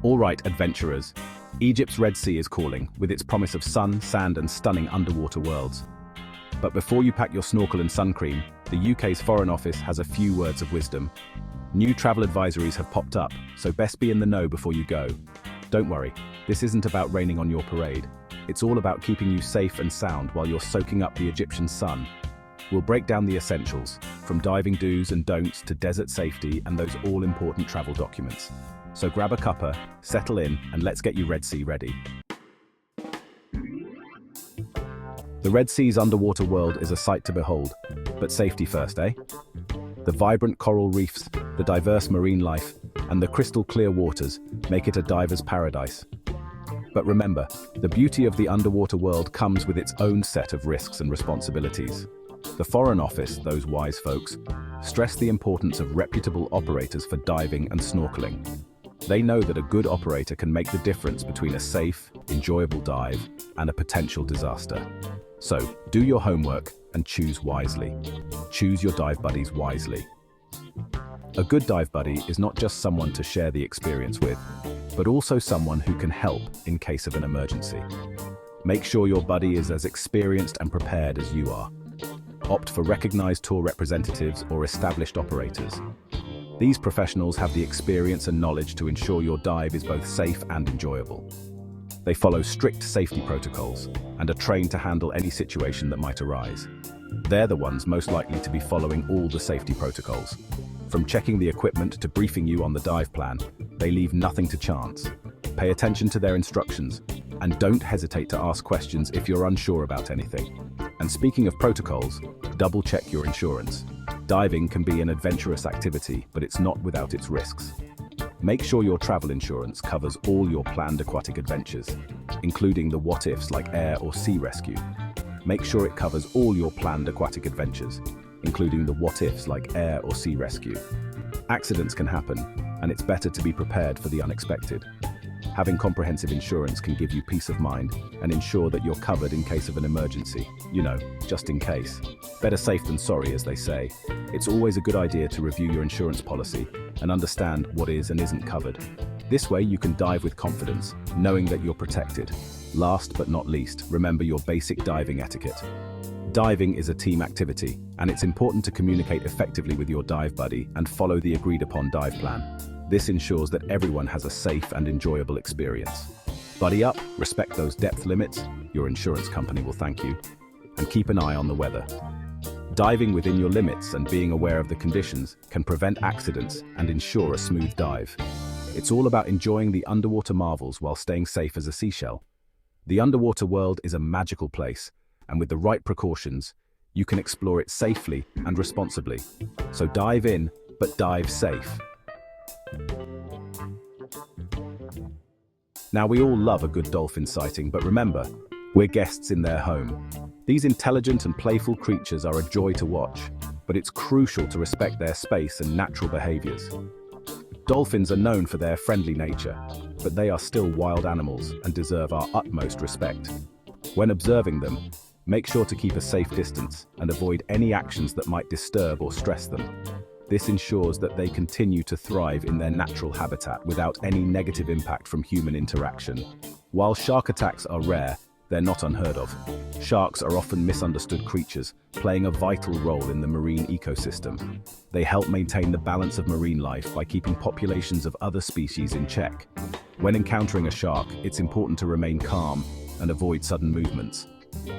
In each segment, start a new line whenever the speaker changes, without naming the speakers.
All right, adventurers. Egypt's Red Sea is calling, with its promise of sun, sand, and stunning underwater worlds. But before you pack your snorkel and sun cream, the UK's Foreign Office has a few words of wisdom. New travel advisories have popped up, so best be in the know before you go. Don't worry, this isn't about raining on your parade. It's all about keeping you safe and sound while you're soaking up the Egyptian sun. We'll break down the essentials, from diving do's and don'ts to desert safety and those all-important travel documents. So grab a cuppa, settle in, and let's get you Red Sea ready. The Red Sea's underwater world is a sight to behold, but safety first, eh? The vibrant coral reefs, the diverse marine life, and the crystal clear waters make it a diver's paradise. But remember, the beauty of the underwater world comes with its own set of risks and responsibilities. The Foreign Office, those wise folks, stress the importance of reputable operators for diving and snorkeling. They know that a good operator can make the difference between a safe, enjoyable dive and a potential disaster. So, do your homework and choose wisely. Choose your dive buddies wisely. A good dive buddy is not just someone to share the experience with, but also someone who can help in case of an emergency. Make sure your buddy is as experienced and prepared as you are. Opt for recognized tour representatives or established operators. These professionals have the experience and knowledge to ensure your dive is both safe and enjoyable. They follow strict safety protocols and are trained to handle any situation that might arise. They're the ones most likely to be following all the safety protocols. From checking the equipment to briefing you on the dive plan, they leave nothing to chance. Pay attention to their instructions and don't hesitate to ask questions if you're unsure about anything. And speaking of protocols, double-check your insurance. Diving can be an adventurous activity, but it's not without its risks. Make sure your travel insurance covers all your planned aquatic adventures, including the what-ifs like air or sea rescue. Make sure it covers all your planned aquatic adventures, including the what-ifs like air or sea rescue. Accidents can happen, and it's better to be prepared for the unexpected. Having comprehensive insurance can give you peace of mind and ensure that you're covered in case of an emergency. You know, just in case. Better safe than sorry, as they say. It's always a good idea to review your insurance policy and understand what is and isn't covered. This way you can dive with confidence, knowing that you're protected. Last but not least, remember your basic diving etiquette. Diving is a team activity, and it's important to communicate effectively with your dive buddy and follow the agreed-upon dive plan. This ensures that everyone has a safe and enjoyable experience. Buddy up, respect those depth limits, your insurance company will thank you, and keep an eye on the weather. Diving within your limits and being aware of the conditions can prevent accidents and ensure a smooth dive. It's all about enjoying the underwater marvels while staying safe as a seashell. The underwater world is a magical place, and with the right precautions, you can explore it safely and responsibly. So dive in, but dive safe. Now, we all love a good dolphin sighting, but remember, we're guests in their home. These intelligent and playful creatures are a joy to watch, but it's crucial to respect their space and natural behaviors. Dolphins are known for their friendly nature, but they are still wild animals and deserve our utmost respect. When observing them, make sure to keep a safe distance and avoid any actions that might disturb or stress them. This ensures that they continue to thrive in their natural habitat without any negative impact from human interaction. While shark attacks are rare, they're not unheard of. Sharks are often misunderstood creatures, playing a vital role in the marine ecosystem. They help maintain the balance of marine life by keeping populations of other species in check. When encountering a shark, it's important to remain calm and avoid sudden movements.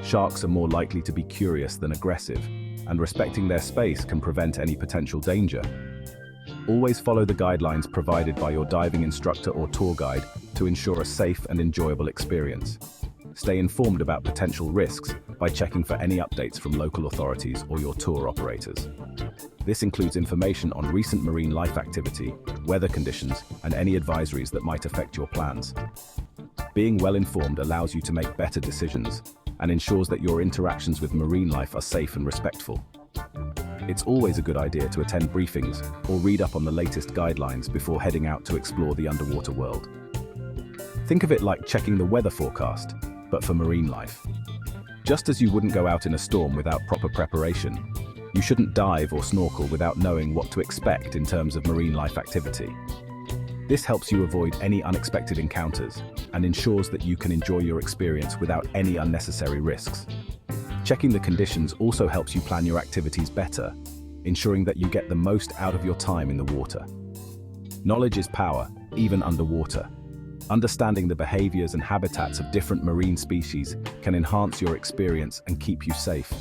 Sharks are more likely to be curious than aggressive, and respecting their space can prevent any potential danger. Always follow the guidelines provided by your diving instructor or tour guide to ensure a safe and enjoyable experience. Stay informed about potential risks by checking for any updates from local authorities or your tour operators. This includes information on recent marine life activity, weather conditions, and any advisories that might affect your plans. Being well informed allows you to make better decisions and ensures that your interactions with marine life are safe and respectful. It's always a good idea to attend briefings or read up on the latest guidelines before heading out to explore the underwater world. Think of it like checking the weather forecast, but for marine life. Just as you wouldn't go out in a storm without proper preparation, you shouldn't dive or snorkel without knowing what to expect in terms of marine life activity. This helps you avoid any unexpected encounters and ensures that you can enjoy your experience without any unnecessary risks. Checking the conditions also helps you plan your activities better, ensuring that you get the most out of your time in the water. Knowledge is power, even underwater. Understanding the behaviors and habitats of different marine species can enhance your experience and keep you safe.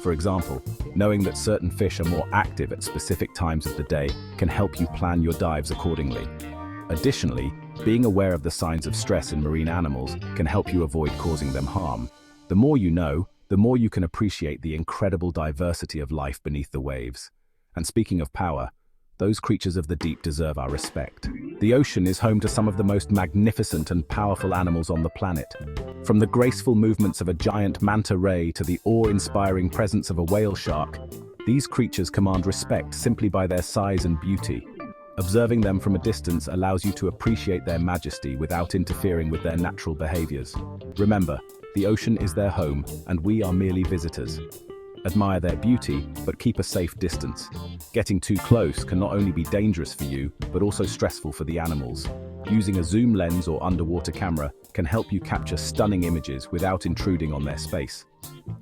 For example, knowing that certain fish are more active at specific times of the day can help you plan your dives accordingly. Additionally, being aware of the signs of stress in marine animals can help you avoid causing them harm. The more you know, the more you can appreciate the incredible diversity of life beneath the waves. And speaking of power, those creatures of the deep deserve our respect. The ocean is home to some of the most magnificent and powerful animals on the planet. From the graceful movements of a giant manta ray to the awe-inspiring presence of a whale shark, these creatures command respect simply by their size and beauty. Observing them from a distance allows you to appreciate their majesty without interfering with their natural behaviors. Remember, the ocean is their home, and we are merely visitors. Admire their beauty, but keep a safe distance. Getting too close can not only be dangerous for you, but also stressful for the animals. Using a zoom lens or underwater camera can help you capture stunning images without intruding on their space.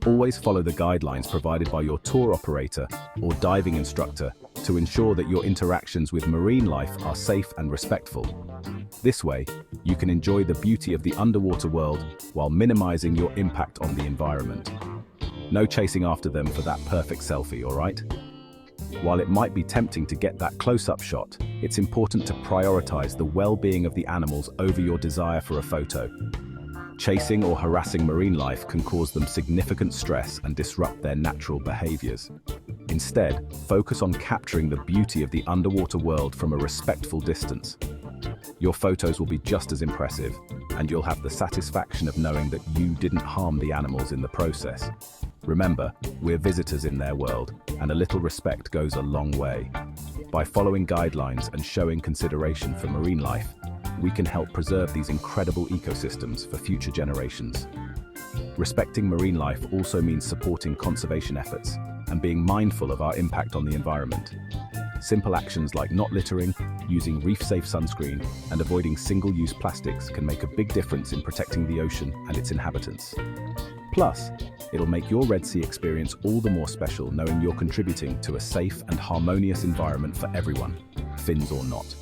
Always follow the guidelines provided by your tour operator or diving instructor to ensure that your interactions with marine life are safe and respectful. This way, you can enjoy the beauty of the underwater world while minimizing your impact on the environment. No chasing after them for that perfect selfie, all right? While it might be tempting to get that close-up shot, it's important to prioritize the well-being of the animals over your desire for a photo. Chasing or harassing marine life can cause them significant stress and disrupt their natural behaviors. Instead, focus on capturing the beauty of the underwater world from a respectful distance. Your photos will be just as impressive, and you'll have the satisfaction of knowing that you didn't harm the animals in the process. Remember, we're visitors in their world, and a little respect goes a long way. By following guidelines and showing consideration for marine life, we can help preserve these incredible ecosystems for future generations. Respecting marine life also means supporting conservation efforts and being mindful of our impact on the environment. Simple actions like not littering, using reef-safe sunscreen, and avoiding single-use plastics can make a big difference in protecting the ocean and its inhabitants. Plus, it'll make your Red Sea experience all the more special knowing you're contributing to a safe and harmonious environment for everyone, fins or not.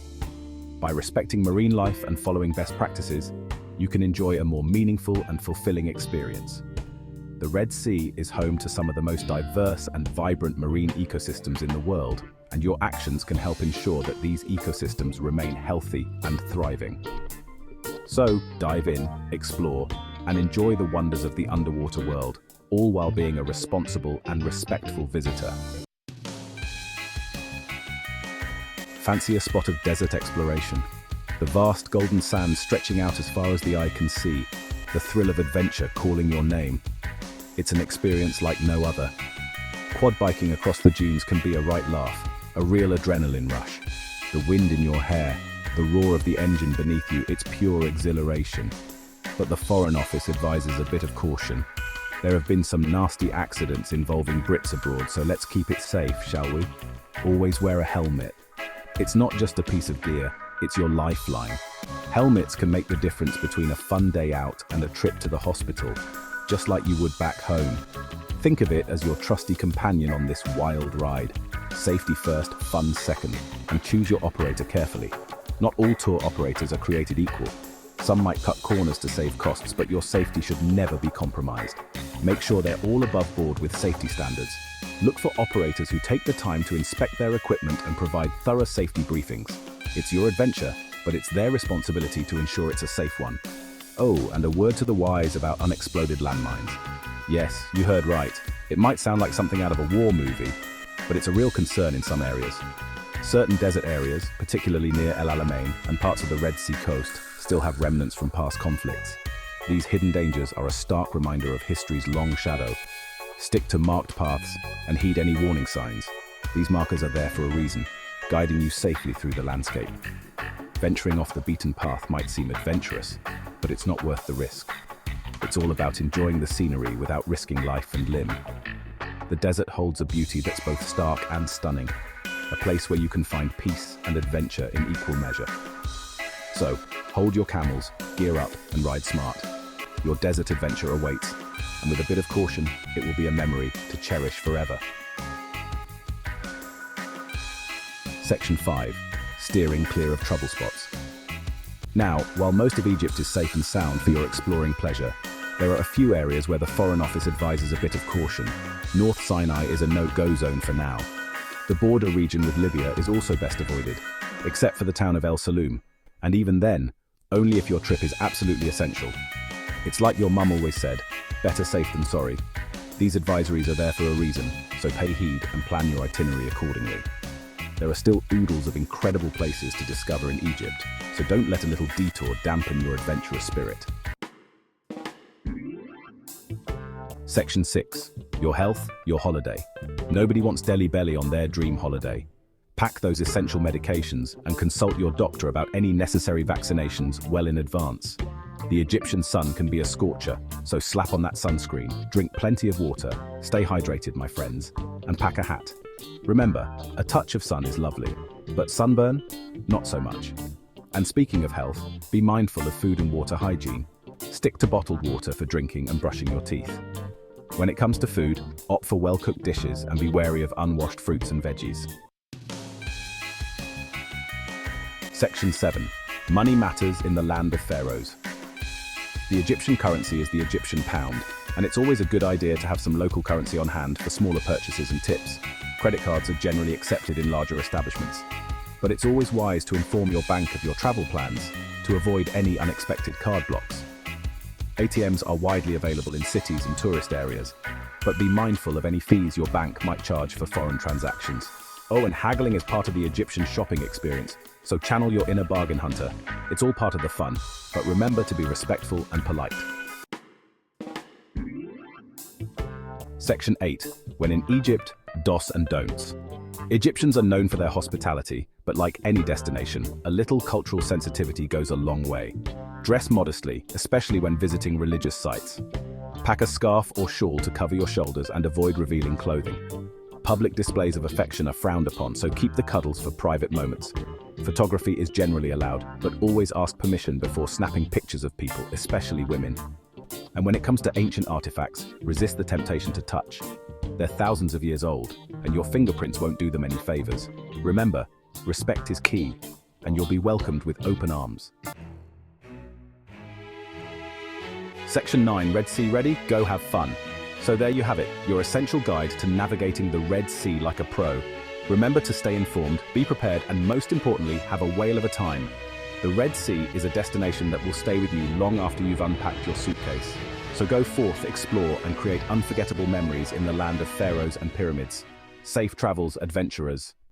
By respecting marine life and following best practices, you can enjoy a more meaningful and fulfilling experience. The Red Sea is home to some of the most diverse and vibrant marine ecosystems in the world, and your actions can help ensure that these ecosystems remain healthy and thriving. So, dive in, explore, and enjoy the wonders of the underwater world, all while being a responsible and respectful visitor. Fancy a spot of desert exploration? The vast golden sands stretching out as far as the eye can see, the thrill of adventure calling your name. It's an experience like no other. Quad biking across the dunes can be a right laugh, a real adrenaline rush. The wind in your hair, the roar of the engine beneath you, it's pure exhilaration. But the Foreign Office advises a bit of caution. There have been some nasty accidents involving Brits abroad, so let's keep it safe, shall we? Always wear a helmet. It's not just a piece of gear, it's your lifeline. Helmets can make the difference between a fun day out and a trip to the hospital, just like you would back home. Think of it as your trusty companion on this wild ride. Safety first, fun second, and choose your operator carefully. Not all tour operators are created equal. Some might cut corners to save costs, but your safety should never be compromised. Make sure they're all above board with safety standards. Look for operators who take the time to inspect their equipment and provide thorough safety briefings. It's your adventure, but it's their responsibility to ensure it's a safe one. Oh, and a word to the wise about unexploded landmines. Yes, you heard right. It might sound like something out of a war movie, but it's a real concern in some areas. Certain desert areas, particularly near El Alamein and parts of the Red Sea coast, still have remnants from past conflicts. These hidden dangers are a stark reminder of history's long shadow. Stick to marked paths and heed any warning signs. These markers are there for a reason, guiding you safely through the landscape. Venturing off the beaten path might seem adventurous, but it's not worth the risk. It's all about enjoying the scenery without risking life and limb. The desert holds a beauty that's both stark and stunning. a place where you can find peace and adventure in equal measure. So, hold your camels, gear up, and ride smart. Your desert adventure awaits, and with a bit of caution, it will be a memory to cherish forever. Section 5. Steering clear of trouble spots. Now, while most of Egypt is safe and sound for your exploring pleasure, there are a few areas where the Foreign Office advises a bit of caution. North Sinai is a no-go zone for now. The border region with Libya is also best avoided, except for the town of El Saloum, and even then, only if your trip is absolutely essential. It's like your mum always said, better safe than sorry. These advisories are there for a reason, so pay heed and plan your itinerary accordingly. There are still oodles of incredible places to discover in Egypt, so don't let a little detour dampen your adventurous spirit. Section 6. Your health, your holiday. Nobody wants Delhi belly on their dream holiday. Pack those essential medications and consult your doctor about any necessary vaccinations well in advance. The Egyptian sun can be a scorcher, so slap on that sunscreen, drink plenty of water, stay hydrated, my friends, and pack a hat. Remember, a touch of sun is lovely, but sunburn? Not so much. And speaking of health, be mindful of food and water hygiene. Stick to bottled water for drinking and brushing your teeth. When it comes to food, opt for well-cooked dishes and be wary of unwashed fruits and veggies. Section 7. Money matters in the land of Pharaohs. The Egyptian currency is the Egyptian pound, and it's always a good idea to have some local currency on hand for smaller purchases and tips. Credit cards are generally accepted in larger establishments, but it's always wise to inform your bank of your travel plans to avoid any unexpected card blocks. ATMs are widely available in cities and tourist areas, but be mindful of any fees your bank might charge for foreign transactions. Oh, and haggling is part of the Egyptian shopping experience, so channel your inner bargain hunter. It's all part of the fun, but remember to be respectful and polite. Section 8. When in Egypt, dos and don'ts. Egyptians are known for their hospitality, but like any destination, a little cultural sensitivity goes a long way. Dress modestly, especially when visiting religious sites. Pack a scarf or shawl to cover your shoulders and avoid revealing clothing. Public displays of affection are frowned upon, so keep the cuddles for private moments. Photography is generally allowed, but always ask permission before snapping pictures of people, especially women. And when it comes to ancient artifacts, resist the temptation to touch. They're thousands of years old, and your fingerprints won't do them any favors. Remember, respect is key, and you'll be welcomed with open arms. Section 9. Red Sea ready? Go have fun. So there you have it, your essential guide to navigating the Red Sea like a pro. Remember to stay informed, be prepared, and most importantly, have a whale of a time. The Red Sea is a destination that will stay with you long after you've unpacked your suitcase. So go forth, explore, and create unforgettable memories in the land of pharaohs and pyramids. Safe travels, adventurers.